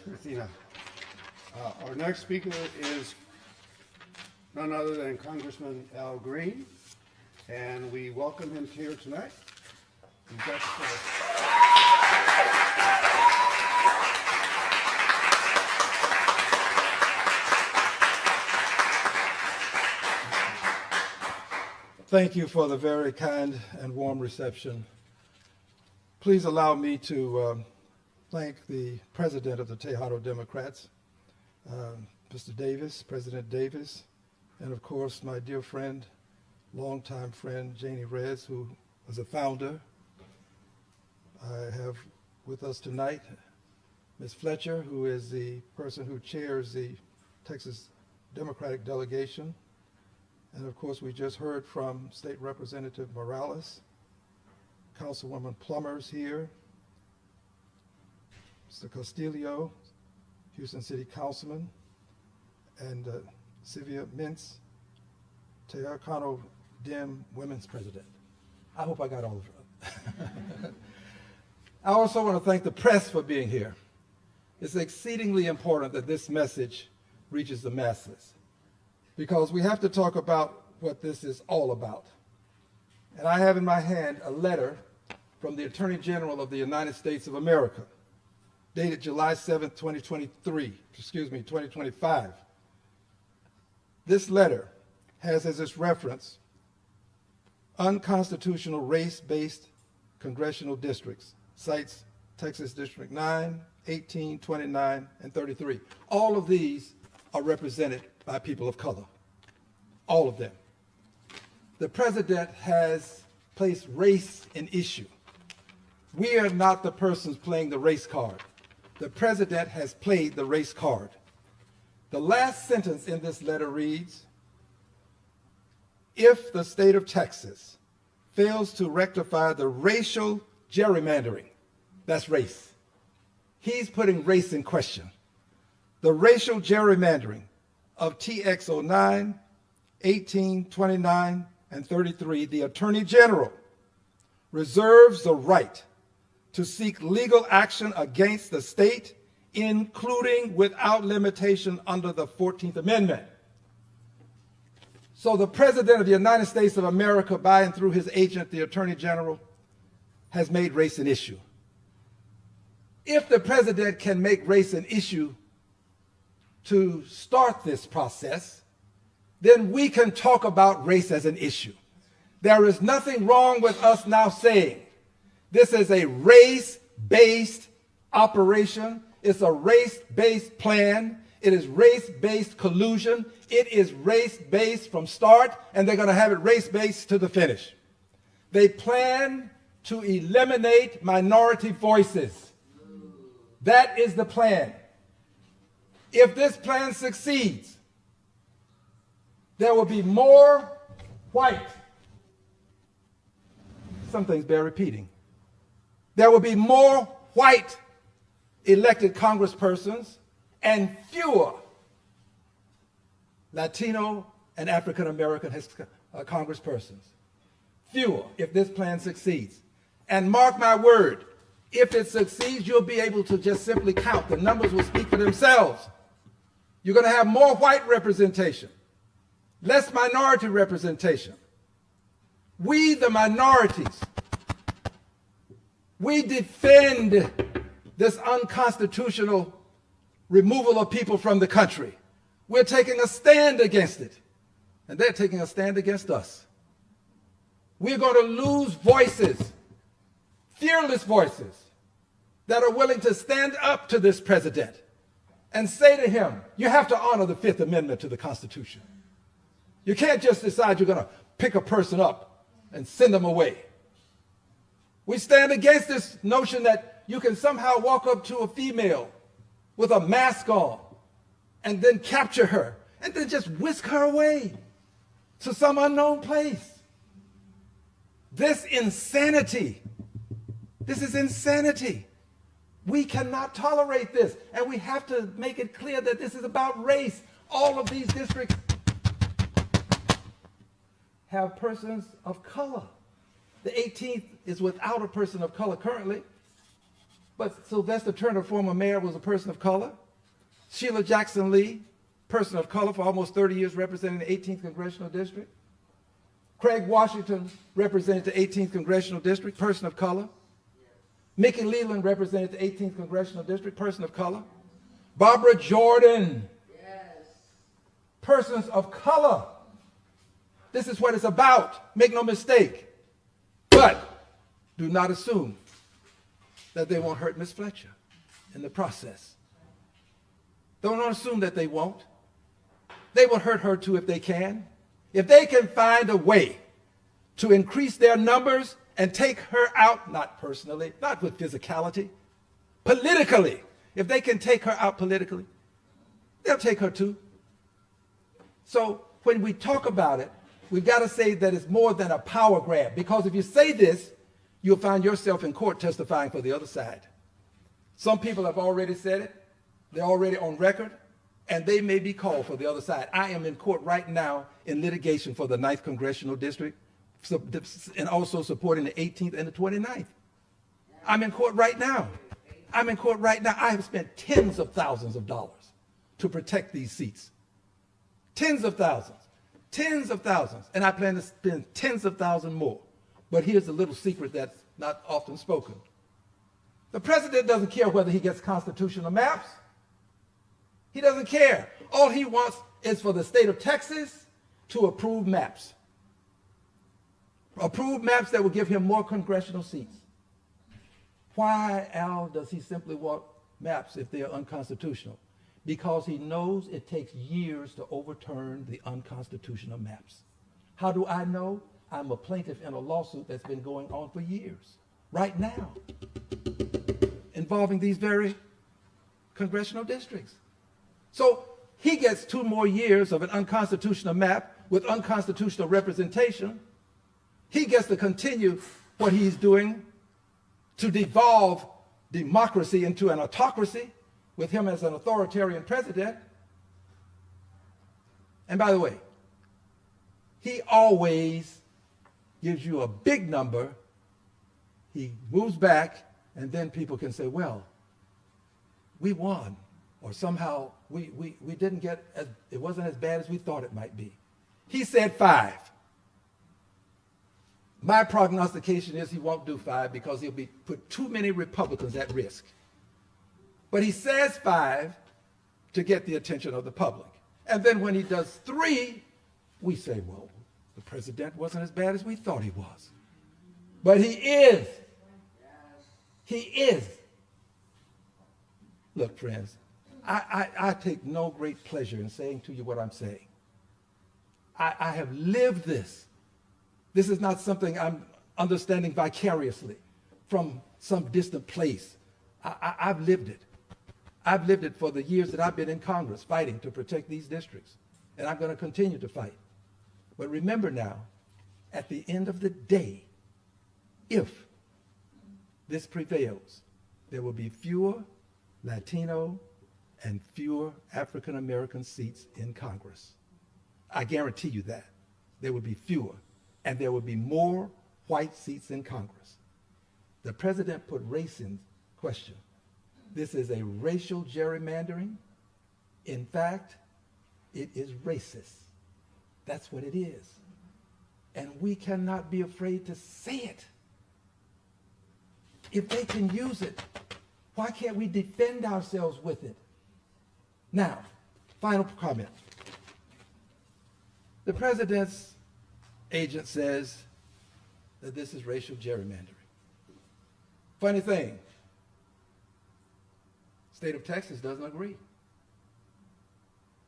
Christina. Our next speaker is none other than Congressman Al Green, and we welcome him here tonight. You've got the floor. Thank you for the very kind and warm reception. Please allow me to thank the president of the Tejano Democrats, Mr. Davis, President Davis, and of course my dear friend, longtime friend, Janie Reyes, who was a founder. I have with us tonight Ms. Fletcher, who is the person who chairs the Texas Democratic delegation. And of course, we just heard from State Representative Morales, Councilwoman Plummer's here, Mr. Castillo, Houston City Councilman, and Sylvia Mintz, Tejano Dem Women's President. I hope I got all of it. I also want to thank the press for being here. It's exceedingly important that this message reaches the masses, because we have to talk about what this is all about. And I have in my hand a letter from the Attorney General of the United States of America, dated July 7th, 2025. This letter has as its reference unconstitutional race-based congressional districts, cites Texas District 9, 18, 29, and 33. All of these are represented by people of color, all of them. The president has placed race in issue. We are not the persons playing the race card. The president has played the race card. The last sentence in this letter reads, if the state of Texas fails to rectify the racial gerrymandering, that's race. He's putting race in question. The racial gerrymandering of TX09, 18, 29, and 33, the Attorney General reserves the right to seek legal action against the state, including without limitation under the 14th Amendment. So the President of the United States of America, by and through his agent, the Attorney General, has made race an issue. If the President can make race an issue to start this process, then we can talk about race as an issue. There is nothing wrong with us now saying this is a race-based operation. It's a race-based plan. It is race-based collusion. It is race-based from start, and they're going to have it race-based to the finish. They plan to eliminate minority voices. That is the plan. If this plan succeeds, there will be more white. Some things bear repeating. There will be more white elected congresspersons and fewer Latino and African American congresspersons. Fewer, if this plan succeeds. And mark my word, if it succeeds, you'll be able to just simply count. The numbers will speak for themselves. You're going to have more white representation, less minority representation. We, the minorities, we defend this unconstitutional removal of people from the country. We're taking a stand against it, and they're taking a stand against us. We're going to lose voices, fearless voices, that are willing to stand up to this president and say to him, you have to honor the Fifth Amendment to the Constitution. You can't just decide you're going to pick a person up and send them away. We stand against this notion that you can somehow walk up to a female with a mask on and then capture her and then just whisk her away to some unknown place. This insanity, this is insanity. We cannot tolerate this, and we have to make it clear that this is about race. All of these districts have persons of color. The 18th is without a person of color currently. But Sylvester Turner, former mayor, was a person of color. Sheila Jackson Lee, person of color for almost 30 years, representing the 18th Congressional District. Craig Washington represented the 18th Congressional District, person of color. Mickey Leland represented the 18th Congressional District, person of color. Barbara Jordan, persons of color. This is what it's about. Make no mistake. But do not assume that they won't hurt Miss Fletcher in the process. Don't assume that they won't. They will hurt her too if they can. If they can find a way to increase their numbers and take her out, not personally, not with physicality, politically. If they can take her out politically, they'll take her too. So when we talk about it, we've got to say that it's more than a power grab, because if you say this, you'll find yourself in court testifying for the other side. Some people have already said it. They're already on record, and they may be called for the other side. I am in court right now in litigation for the 9th Congressional District and also supporting the 18th and the 29th. I'm in court right now. I'm in court right now. I have spent tens of thousands of dollars to protect these seats. Tens of thousands. And I plan to spend tens of thousands more. But here's a little secret that's not often spoken. The president doesn't care whether he gets constitutional maps. He doesn't care. All he wants is for the state of Texas to approve maps. Approve maps that will give him more congressional seats. Why, Al, does he simply want maps if they are unconstitutional? Because he knows it takes years to overturn the unconstitutional maps. How do I know? I'm a plaintiff in a lawsuit that's been going on for years, right now, involving these very congressional districts. So he gets 2 more years of an unconstitutional map with unconstitutional representation. He gets to continue what he's doing to devolve democracy into an autocracy with him as an authoritarian president. And by the way, he always gives you a big number. He moves back, and then people can say, well, we won, or somehow we didn't get, it wasn't as bad as we thought it might be. He said 5. My prognostication is he won't do 5 because he'll put too many Republicans at risk. But he says 5 to get the attention of the public. And then when he does 3, we say, well, the president wasn't as bad as we thought he was. But he is. He is. Look, friends, I take no great pleasure in saying to you what I'm saying. I have lived this. This is not something I'm understanding vicariously from some distant place. I've lived it. I've lived it for the years that I've been in Congress fighting to protect these districts. And I'm going to continue to fight. But remember now, at the end of the day, if this prevails, there will be fewer Latino and fewer African American seats in Congress. I guarantee you that. There will be fewer, and there will be more white seats in Congress. The president put race in question. This is a racial gerrymandering. In fact, it is racist. That's what it is. And we cannot be afraid to say it. If they can use it, why can't we defend ourselves with it? Now, final comment. The president's agent says that this is racial gerrymandering. Funny thing, state of Texas doesn't agree.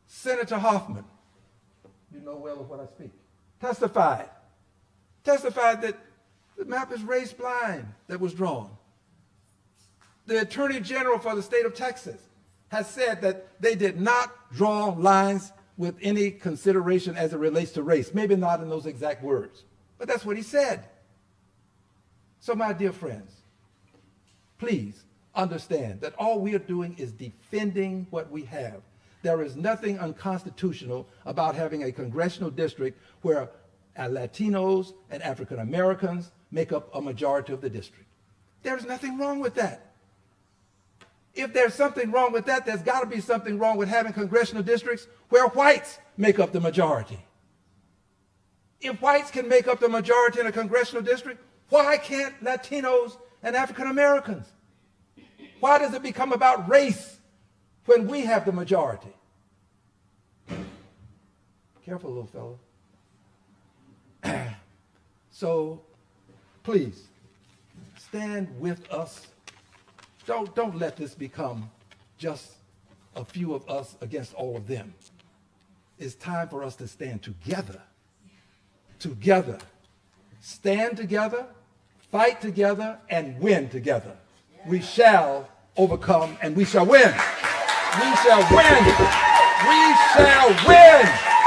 Senator Hoffman, you know well of what I speak, testified that the map is race blind that was drawn. The Attorney General for the state of Texas has said that they did not draw lines with any consideration as it relates to race. Maybe not in those exact words, but that's what he said. So my dear friends, please understand that all we are doing is defending what we have. There is nothing unconstitutional about having a congressional district where Latinos and African Americans make up a majority of the district. There is nothing wrong with that. If there's something wrong with that, there's got to be something wrong with having congressional districts where whites make up the majority. If whites can make up the majority in a congressional district, why can't Latinos and African Americans? Why does it become about race when we have the majority? Careful, little fellow. So, please, stand with us. Don't let this become just a few of us against all of them. It's time for us to stand together. Together. Stand together, fight together, and win together. We shall overcome and we shall win. We shall win. We shall win.